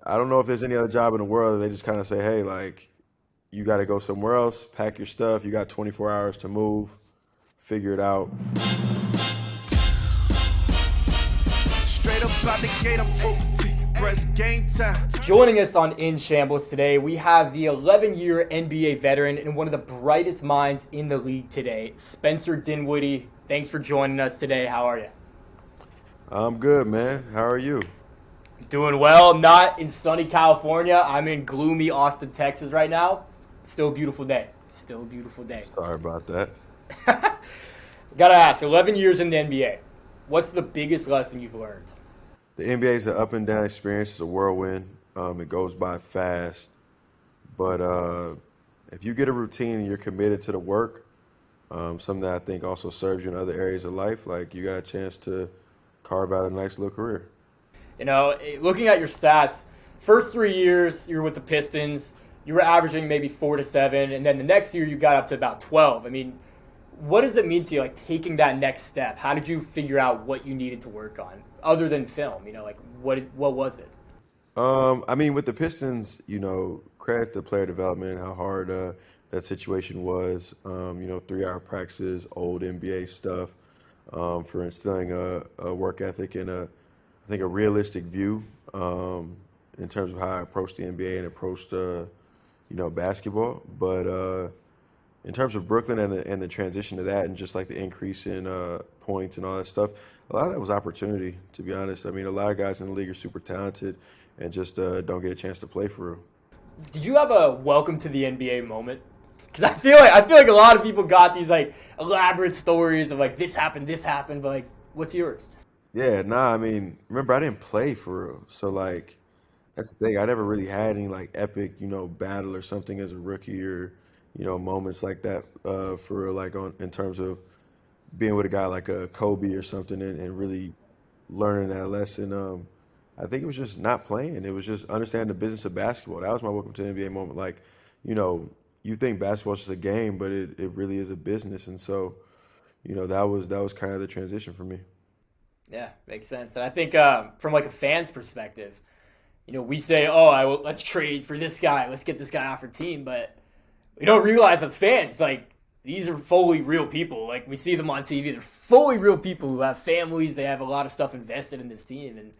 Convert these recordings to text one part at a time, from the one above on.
I don't know if there's any other job in the world that they just kind of say, hey, like, you got to go somewhere else, pack your stuff. You got 24 hours to move, figure it out. Straight up out the gate, I'm press game time. Joining us on In Shambles today, we have the 11-year NBA veteran and one of the brightest minds in the league today, Spencer Dinwiddie. Thanks for joining us today. How are you? I'm good, man. How are you? Doing well. Not in sunny California. I'm in gloomy Austin, Texas right now. Still a beautiful day. Still a beautiful day. Sorry about that. Gotta ask, 11 years in the NBA. What's the biggest lesson you've learned? The NBA is an up and down experience. It's a whirlwind. It goes by fast. But if you get a routine and you're committed to the work, something that I think also serves you in other areas of life, like you got a chance to carve out a nice little career. You know, looking at your stats, first 3 years you were with the Pistons, you were averaging maybe 4 to 7, and then the next year you got up to about 12. I mean, what does it mean to you, like taking that next step? How did you figure out what you needed to work on, other than film? You know, like what was it? I mean, with the Pistons, credit the player development, how hard that situation was. 3-hour practices, old NBA stuff, for instilling a work ethic and I think a realistic view in terms of how I approached the NBA and approached basketball. But in terms of Brooklyn and the transition to that and just like the increase in points and all that stuff, a lot of that was opportunity, to be honest. I mean, a lot of guys in the league are super talented and just don't get a chance to play for real. Did you have a welcome to the NBA moment? Because I feel like a lot of people got these like elaborate stories of like this happened, but like, what's yours? Yeah, nah, I mean, remember, I didn't play for real. So, like, that's the thing. I never really had any, like, epic, battle or something as a rookie or, moments like that for real, like, in terms of being with a guy like a Kobe or something and really learning that lesson. I think it was just not playing. It was just understanding the business of basketball. That was my welcome to the NBA moment. Like, you think basketball's just a game, but it really is a business. And so, that was kind of the transition for me. Yeah, makes sense. And I think from like a fan's perspective, we say, oh, let's trade for this guy. Let's get this guy off our team. But we don't realize as fans, it's like these are fully real people. Like we see them on TV. They're fully real people who have families. They have a lot of stuff invested in this team. And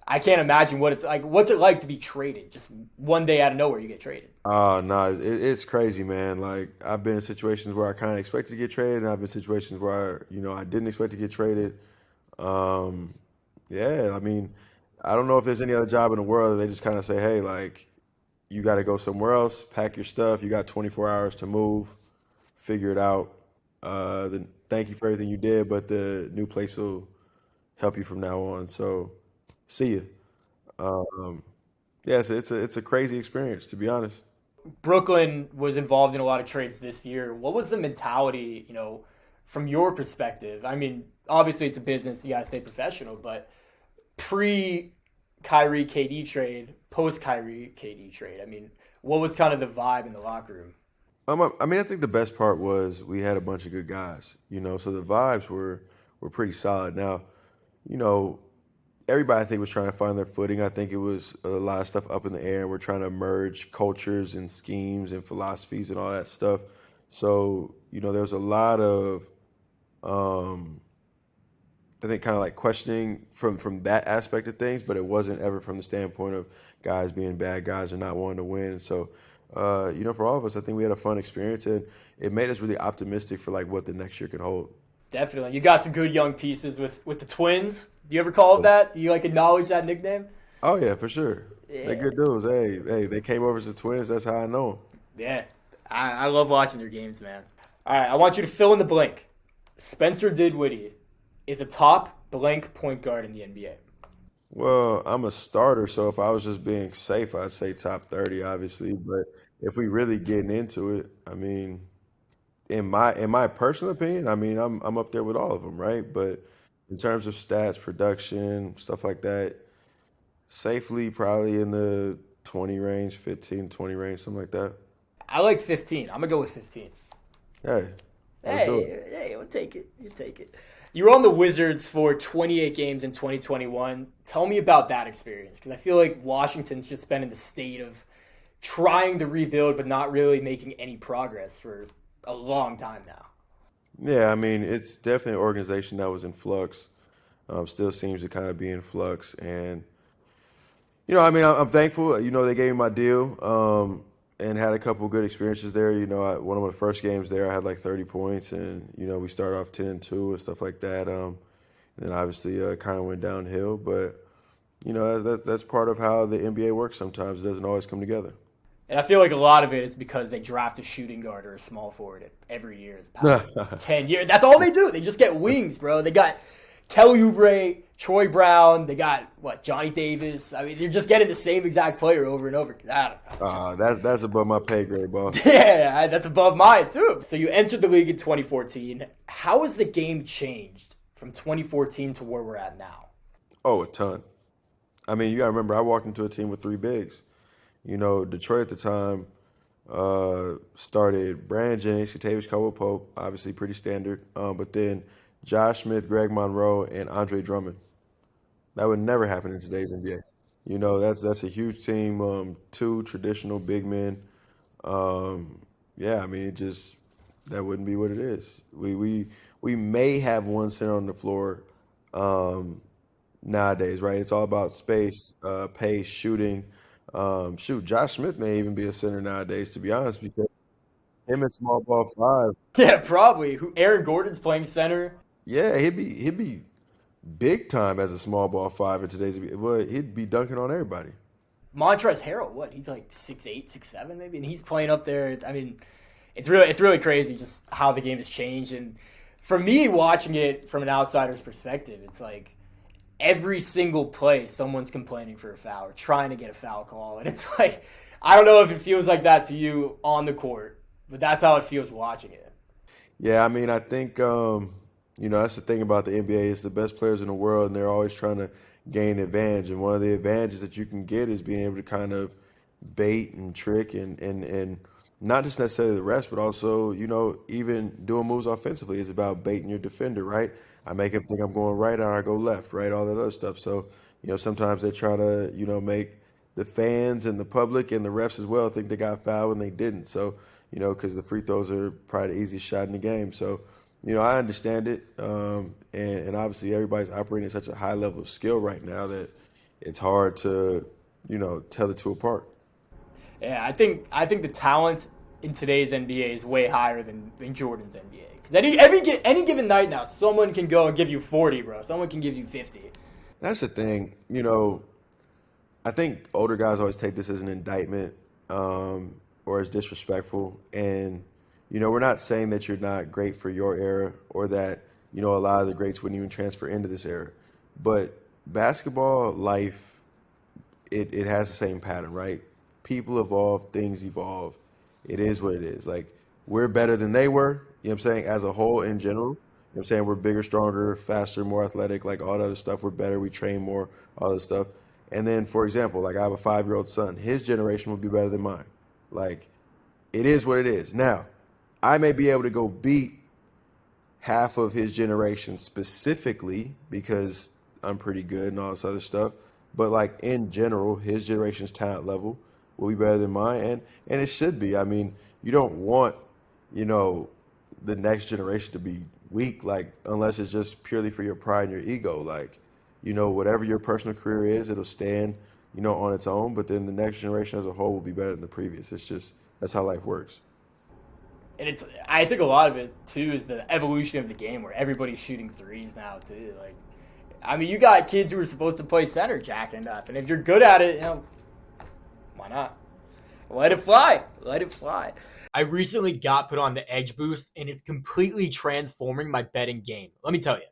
I can't imagine what it's like. What's it like to be traded? Just one day out of nowhere, you get traded. No, it's crazy, man. Like I've been in situations where I kind of expected to get traded, and I've been in situations where I didn't expect to get traded. Yeah, I mean, I don't know if there's any other job in the world that they just kind of say, hey, like, you got to go somewhere else, pack your stuff. You got 24 hours to move, figure it out. Then thank you for everything you did, but the new place will help you from now on. So, see you. Yeah, it's a crazy experience, to be honest. Brooklyn was involved in a lot of trades this year. What was the mentality, from your perspective? I mean, obviously it's a business, you gotta stay professional, but pre-Kyrie KD trade, post-Kyrie KD trade, I mean, what was kind of the vibe in the locker room? I mean, I think the best part was we had a bunch of good guys, so the vibes were pretty solid. Now, everybody I think was trying to find their footing. I think it was a lot of stuff up in the air. We're trying to merge cultures and schemes and philosophies and all that stuff. So, there was a lot of I think kind of like questioning from that aspect of things, but it wasn't ever from the standpoint of guys being bad guys or not wanting to win. And so, for all of us, I think we had a fun experience, and it made us really optimistic for like what the next year can hold. Definitely. You got some good young pieces with the Twins. Do you ever call them that? Do you like acknowledge that nickname? Oh yeah, for sure. Yeah. They're good dudes. Hey, they came over as the Twins. That's how I know them. Yeah. I love watching their games, man. All right, I want you to fill in the blank. Spencer Dinwiddie is a top blank point guard in the NBA. Well, I'm a starter, so if I was just being safe, I'd say top 30, obviously. But if we really getting into it, I mean, in my personal opinion, I mean, I'm up there with all of them, right? But in terms of stats, production, stuff like that, safely probably in the 20 range, 15, 20 range, something like that. I like 15. I'm going to go with 15. Hey, let's do it. Hey, we'll take it. You take it. You were on the Wizards for 28 games in 2021. Tell me about that experience, because I feel like Washington's just been in the state of trying to rebuild but not really making any progress for a long time now. Yeah, I mean, it's definitely an organization that was in flux. Still seems to kind of be in flux, and I mean, I'm thankful. They gave me my deal, and had a couple good experiences there. One of my first games there, I had like 30 points, and we started off 10-2 and stuff like that. And then obviously, kind of went downhill. But that's part of how the NBA works. Sometimes it doesn't always come together. And I feel like a lot of it is because they draft a shooting guard or a small forward every year the past 10 years. That's all they do. They just get wings, bro. They got Kelly Oubre, Troy Brown. They got, Johnny Davis. I mean, they're just getting the same exact player over and over. I don't know. That's above my pay grade, boss. Yeah, that's above mine, too. So you entered the league in 2014. How has the game changed from 2014 to where we're at now? Oh, a ton. I mean, you got to remember, I walked into a team with three bigs. Detroit at the time started Brandon Jennings, Kentavious Caldwell-Pope, obviously pretty standard. But then Josh Smith, Greg Monroe, and Andre Drummond. That would never happen in today's NBA. That's a huge team. Two traditional big men. Yeah, I mean, that wouldn't be what it is. We may have one center on the floor nowadays, right? It's all about space, pace, shooting. Josh Smith may even be a center nowadays, to be honest, because him at small ball five. Yeah, probably. Aaron Gordon's playing center. Yeah, he'd be big time as a small ball five in today's. Well, he'd be dunking on everybody. Montrezl Harrell, he's like 6'8", 6'7", maybe, and he's playing up there. I mean, it's really crazy just how the game has changed. And for me, watching it from an outsider's perspective, it's like every single play, someone's complaining for a foul or trying to get a foul call, and it's like, I don't know if it feels like that to you on the court, but that's how it feels watching it. Yeah, I mean, I think that's the thing about the NBA. It's the best players in the world, and they're always trying to gain advantage. And one of the advantages that you can get is being able to kind of bait and trick and not just necessarily the rest, but also, even doing moves offensively is about baiting your defender, right? I make him think I'm going right, or I go left, right? All that other stuff. So, sometimes they try to, make the fans and the public and the refs as well think they got fouled when they didn't. So, because the free throws are probably the easiest shot in the game. So, I understand it. And obviously everybody's operating at such a high level of skill right now that it's hard to, tell the two apart. Yeah, I think the talent in today's NBA is way higher than Jordan's NBA. Because any given night now, someone can go and give you 40, bro. Someone can give you 50. That's the thing. I think older guys always take this as an indictment or as disrespectful. And, we're not saying that you're not great for your era or that, a lot of the greats wouldn't even transfer into this era. But basketball life, it has the same pattern, right? People evolve, things evolve. It is what it is. Like, we're better than they were, I'm saying, as a whole in general. I'm saying we're bigger, stronger, faster, more athletic, like all the other stuff. We're better, we train more, all this stuff. And then, for example, like I have a 5-year-old son. His generation will be better than mine. Like, it is what it is. Now, I may be able to go beat half of his generation specifically because I'm pretty good and all this other stuff. But, like, in general, his generation's talent level will be better than mine. And it should be. I mean, you don't want, the next generation to be weak, like, unless it's just purely for your pride and your ego. Like, whatever your personal career is, it'll stand, on its own. But then the next generation as a whole will be better than the previous. It's just, that's how life works. And I think a lot of it, too, is the evolution of the game where everybody's shooting threes now, too. Like, I mean, you got kids who are supposed to play center jacking up. And if you're good at it, why not? Let it fly. Let it fly. I recently got put on the Edge Boost, and it's completely transforming my betting game. Let me tell you,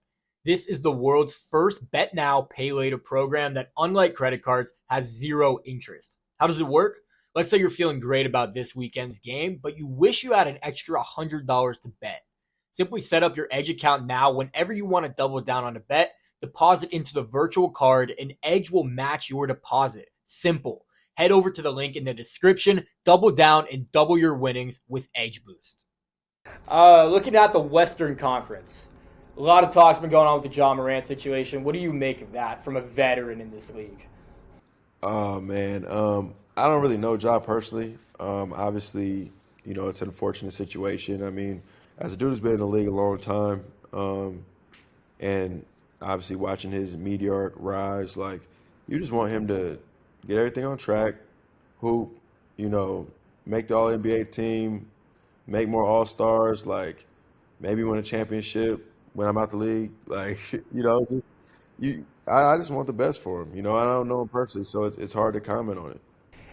this is the world's first bet now, pay later program that, unlike credit cards, has zero interest. How does it work? Let's say you're feeling great about this weekend's game, but you wish you had an extra $100 to bet. Simply set up your Edge account now. Whenever you want to double down on a bet, deposit into the virtual card, and Edge will match your deposit. Simple. Head over to the link in the description, double down, and double your winnings with Edge Boost. Looking at the Western Conference, A lot of talk's been going on with the Ja Morant situation. What do you make of that from a veteran in this league? Oh man, I don't really know Ja personally. Obviously, it's an unfortunate situation. I mean, as a dude who's been in the league a long time, and obviously watching his meteoric rise, like you just want him to get everything on track, hoop, make the All NBA team, make more All Stars, like maybe win a championship when I'm out the league, like just, I just want the best for him. I don't know him personally, so it's hard to comment on it.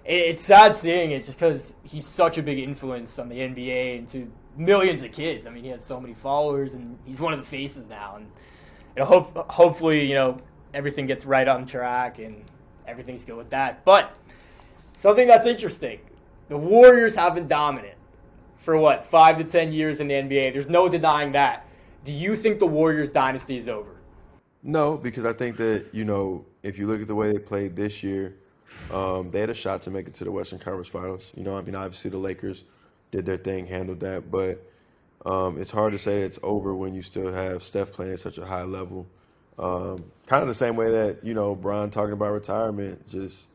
It's sad seeing it just because he's such a big influence on the NBA and to millions of kids. I mean, he has so many followers, and he's one of the faces now. And hopefully, everything gets right on track and everything's good with that. But something that's interesting, the Warriors have been dominant for 5 to 10 years in the NBA. There's no denying that. Do you think the Warriors dynasty is over? No, because I think that, if you look at the way they played this year, they had a shot to make it to the Western Conference Finals. I mean, obviously the Lakers did their thing, handled that, but it's hard to say it's over when you still have Steph playing at such a high level. Kind of the same way that, Bron talking about retirement just,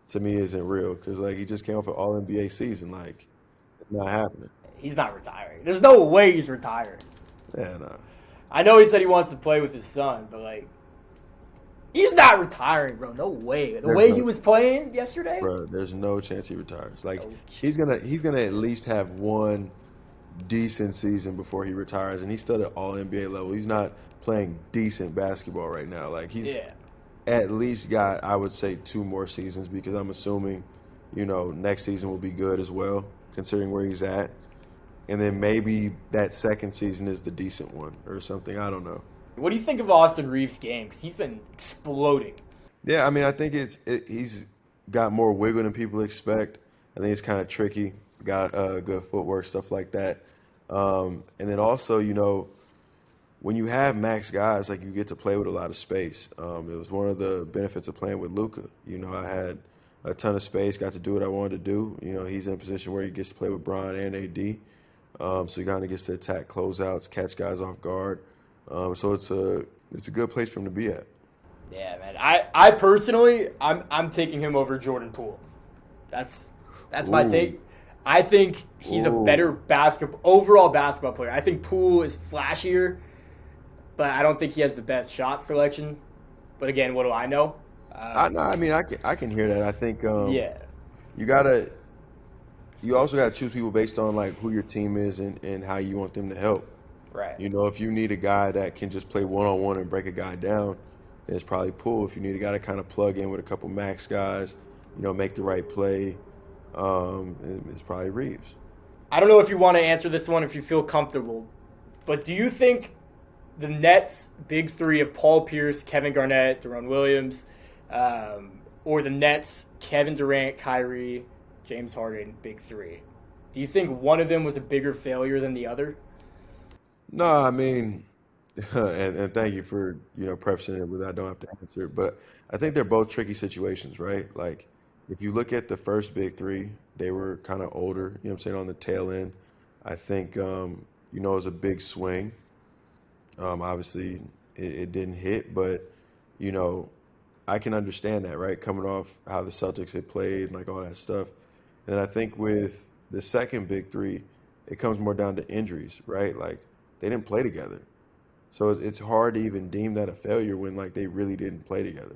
to me, isn't real because, he just came off an All-NBA season. Like, it's not happening. He's not retiring. There's no way he's retiring. Yeah, no. I know he said he wants to play with his son, but he's not retiring, bro. No way. The way he was playing yesterday, bro. There's no chance he retires. No he's gonna at least have one decent season before he retires, and he's still at All NBA level. He's not playing decent basketball right now. He's at least got, I would say, 2 more seasons because I'm assuming, next season will be good as well, considering where he's at. And then maybe that second season is the decent one or something. I don't know. What do you think of Austin Reeves' game? Because he's been exploding. Yeah, I mean, I think he's got more wiggle than people expect. I think it's kind of tricky. Got good footwork, stuff like that. And then also, when you have max guys, you get to play with a lot of space. It was one of the benefits of playing with Luka. I had a ton of space, got to do what I wanted to do. He's in a position where he gets to play with Bron and AD. So he kind of gets to attack closeouts, catch guys off guard. So it's a good place for him to be at. Yeah, man. I personally, I'm taking him over Jordan Poole. That's my take. I think he's a better overall basketball player. I think Poole is flashier, but I don't think he has the best shot selection. But again, what do I know? I can hear that. I think yeah. You also got to choose people based on who your team is and how you want them to help. Right. If you need a guy that can just play one-on-one and break a guy down, then it's probably Poole. If you need a guy to kind of plug in with a couple max guys, make the right play, it's probably Reeves. I don't know if you want to answer this one if you feel comfortable, but do you think the Nets' big three of Paul Pierce, Kevin Garnett, Deron Williams, or the Nets' Kevin Durant, Kyrie, James Harden, big three, do you think one of them was a bigger failure than the other? No, I mean, and thank you for prefacing it with I don't have to answer it, but I think they're both tricky situations, right? If you look at the first big three, they were kind of older, on the tail end. I think it was a big swing. Obviously, it didn't hit, but I can understand that, right? Coming off how the Celtics had played and all that stuff. And I think with the second big three, it comes more down to injuries, right? They didn't play together. So it's hard to even deem that a failure when they really didn't play together,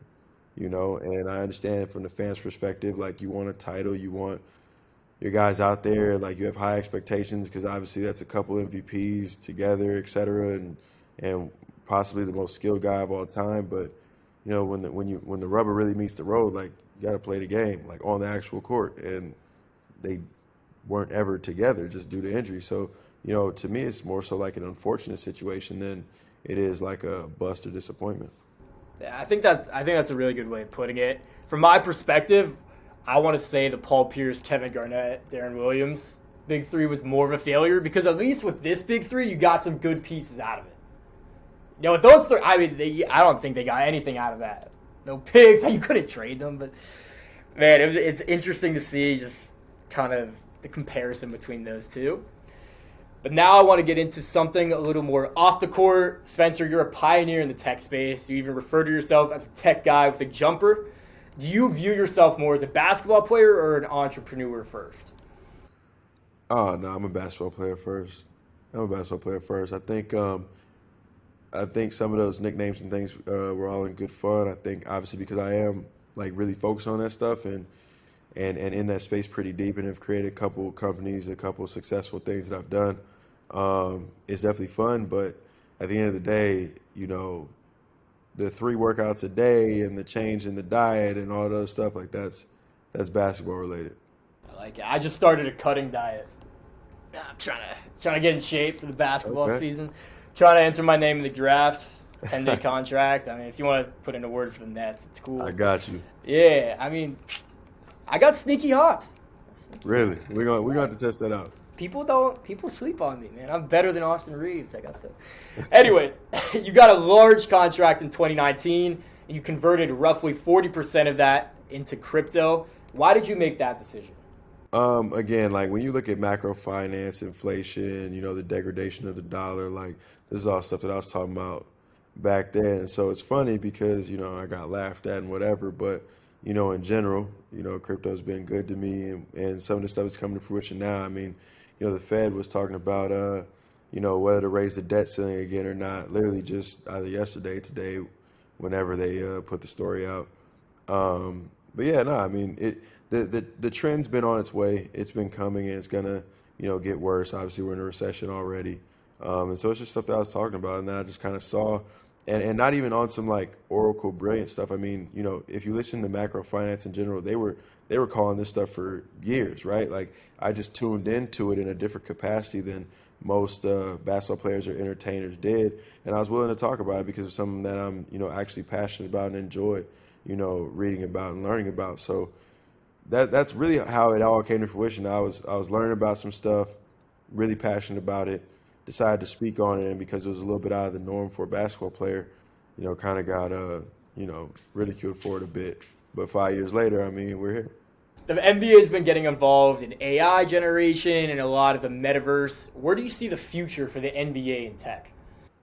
And I understand from the fans' perspective, you want a title, you want your guys out there, you have high expectations because obviously that's a couple MVPs together, et cetera, and possibly the most skilled guy of all time. But when the rubber really meets the road, you got to play the game on the actual court, and they weren't ever together just due to injury. So to me, it's more so an unfortunate situation than it is a bust or disappointment. Yeah, I think that's a really good way of putting it. From my perspective, I want to say the Paul Pierce, Kevin Garnett, Deron Williams big three was more of a failure because at least with this big three, you got some good pieces out of it. With those three, I don't think they got anything out of that. No picks, you couldn't trade them, but man, it's interesting to see just kind of the comparison between those two. But now I want to get into something a little more off the court. Spencer, you're a pioneer in the tech space. You even refer to yourself as a tech guy with a jumper. Do you view yourself more as a basketball player or an entrepreneur first? Oh no, I'm a basketball player first. I think some of those nicknames and things were all in good fun. I think obviously because I am like really focused on that stuff and in that space pretty deep and have created a couple companies, a couple successful things that I've done. It's definitely fun, but at the end of the day, you know, the 3 workouts a day and the change in the diet and all those stuff like that's basketball related. I like it. I just started a cutting diet. I'm trying to get in shape for the basketball season. Trying to enter my name in the draft. 10-day contract. I mean, if you want to put in a word for the Nets, it's cool. I got you. Yeah, I mean, I got sneaky hops. Really? We're gonna have to test that out. People sleep on me, man. I'm better than Austin Reeves. I got the. Anyway, you got a large contract in 2019, and you converted roughly 40% of that into crypto. Why did you make that decision? Again, like when you look at macro finance, inflation, you know, the degradation of the dollar, like this is all stuff that I was talking about back then. So it's funny because, you know, I got laughed at and whatever, but, you know, in general, you know, crypto's been good to me and some of the stuff is coming to fruition now. I mean, you know, the Fed was talking about, you know, whether to raise the debt ceiling again or not, literally just either yesterday, today, whenever they put the story out. But yeah, no, I mean, the trend's been on its way. It's been coming and it's gonna, you know, get worse. Obviously, we're in a recession already. And so it's just stuff that I was talking about and that I just kind of saw. And not even on some like Oracle brilliant stuff. I mean, you know, if you listen to macro finance in general, they were calling this stuff for years, right? Like I just tuned into it in a different capacity than most basketball players or entertainers did. And I was willing to talk about it because it's something that I'm, you know, actually passionate about and enjoy, you know, reading about and learning about. So that's really how it all came to fruition. I was learning about some stuff, really passionate about it, decided to speak on it, and because it was a little bit out of the norm for a basketball player, you know, kind of got you know, ridiculed for it a bit. But 5 years later, I mean, we're here. The NBA has been getting involved in AI generation and a lot of the metaverse. Where do you see the future for the NBA in tech?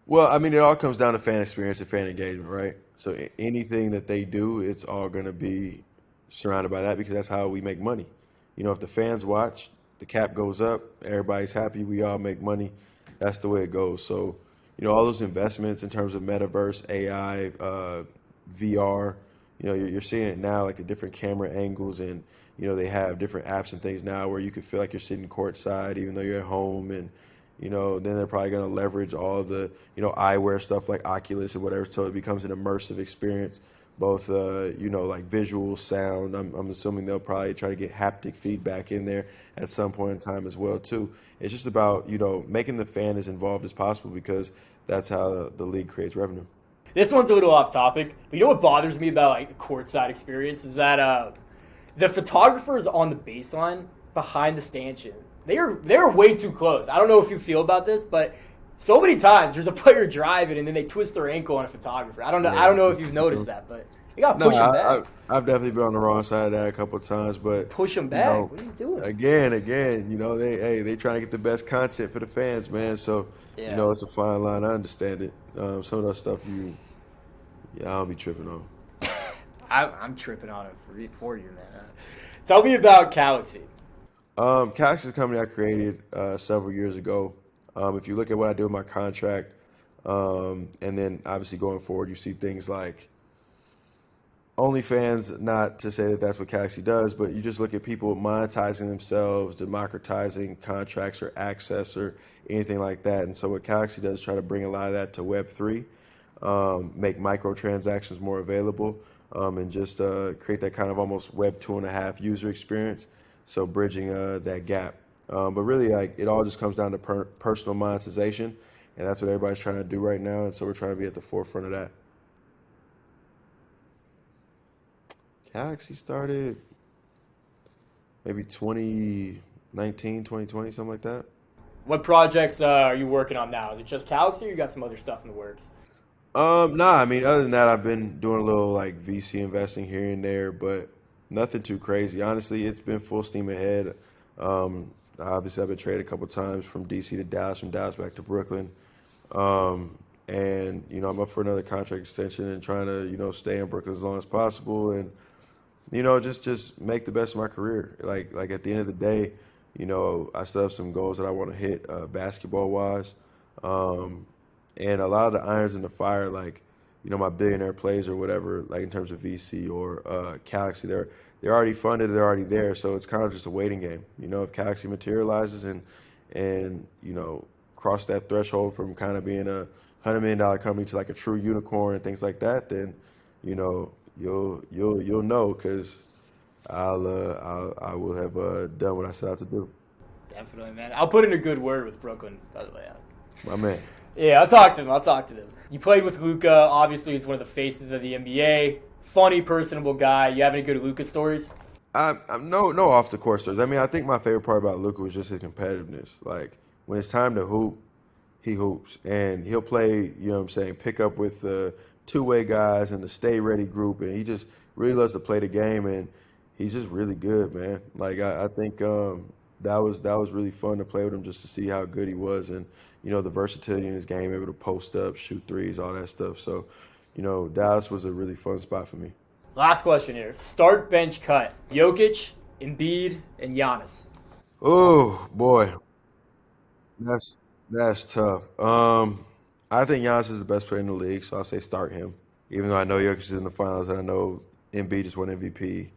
Well, I mean, it all comes down to fan experience and fan engagement, right? So anything that they do, it's all going to be surrounded by that because that's how we make money. You know, if the fans watch, the cap goes up, everybody's happy, we all make money. That's the way it goes. So, you know, all those investments in terms of metaverse, AI, VR, you know, you're seeing it now, like the different camera angles and, you know, they have different apps and things now where you can feel like you're sitting courtside even though you're at home. And, you know, then they're probably going to leverage all the, you know, eyewear stuff like Oculus and whatever. So it becomes an immersive experience, both, you know, like visual, sound. I'm assuming they'll probably try to get haptic feedback in there at some point in time as well, too. It's just about, you know, making the fan as involved as possible because that's how the league creates revenue. This one's a little off topic, but you know what bothers me about like the courtside experience is that the photographers on the baseline behind the stanchion, they're way too close. I don't know if you feel about this, but so many times there's a player driving and then they twist their ankle on a photographer. I don't know. Yeah. I don't know if you've noticed that, but you gotta push them back. I've definitely been on the wrong side of that a couple of times, but Push them back. you know, What are you doing? again, you know, they trying to get the best content for the fans, man. So Yeah. you know, it's a fine line. I understand it. Some of that stuff I don't be tripping on. I'm tripping on it for you, man. Tell me about Galaxy. Cax is a company I created several years ago. If you look at what I do with my contract, and then obviously going forward, you see things like OnlyFans, not to say that that's what Galaxy does, but you just look at people monetizing themselves, democratizing contracts or access or anything like that. And so what Galaxy does is try to bring a lot of that to Web3, make microtransactions more available, and just create that kind of almost Web 2.5 user experience. So bridging that gap. But really, like it all just comes down to personal monetization, and that's what everybody's trying to do right now. And so we're trying to be at the forefront of that. Galaxy started maybe 2019, 2020, something like that. What projects are you working on now? Is it just Galaxy or you got some other stuff in the works? Nah, I mean, other than that, I've been doing a little like VC investing here and there, but nothing too crazy. Honestly, it's been full steam ahead. You Obviously, I've been traded a couple times from DC to Dallas, from Dallas back to Brooklyn. And, you know, I'm up for another contract extension and trying to, you know, stay in Brooklyn as long as possible and, you know, just make the best of my career. Like at the end of the day, you know, I still have some goals that I want to hit basketball-wise. And a lot of the irons in the fire, like, you know, my billionaire plays or whatever, like in terms of VC or Galaxy, they're already funded, they're already there. So it's kind of just a waiting game. You know, if Galaxy materializes and you know, cross that threshold from kind of being a $100 million company to like a true unicorn and things like that, then, you know, you'll know because I will have done what I set out to do. Definitely, man. I'll put in a good word with Brooklyn, by the way. My man. Yeah, I'll talk to them. You played with Luka. Obviously, he's one of the faces of the NBA. Funny, personable guy. You have any good Luka stories? I'm no off the court stories. I mean, I think my favorite part about Luka was just his competitiveness. Like when it's time to hoop, he hoops, and he'll play. You know what I'm saying? Pick up with the two-way guys and the stay ready group, and he just really loves to play the game, and he's just really good, man. Like I think that was really fun to play with him, just to see how good he was, and you know the versatility in his game, able to post up, shoot threes, all that stuff. So, you know, Dallas was a really fun spot for me. Last question here. Start, bench, cut. Jokic, Embiid, and Giannis. Oh boy, that's tough. I think Giannis is the best player in the league, so I'll say start him. Even though I know Jokic is in the finals and I know Embiid just won MVP,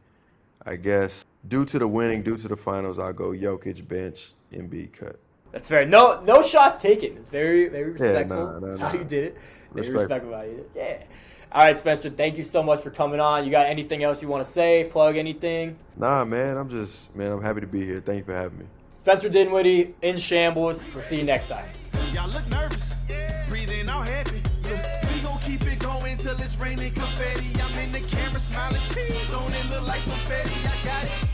I guess due to the winning, due to the finals, I'll go Jokic, bench, Embiid, cut. That's fair. No shots taken. It's very, very respectful nah. how you did it. Very respectful how you did it. Yeah. All right, Spencer, thank you so much for coming on. You got anything else you want to say? Plug anything? Nah, man, I'm happy to be here. Thank you for having me. Spencer Dinwiddie, In Shambles. We'll see you next time. Y'all look nervous, breathing all heavy. Look, we gon' keep it going till it's raining confetti. I'm in the camera smiling, cheese, don't it look like some confetti? I got it.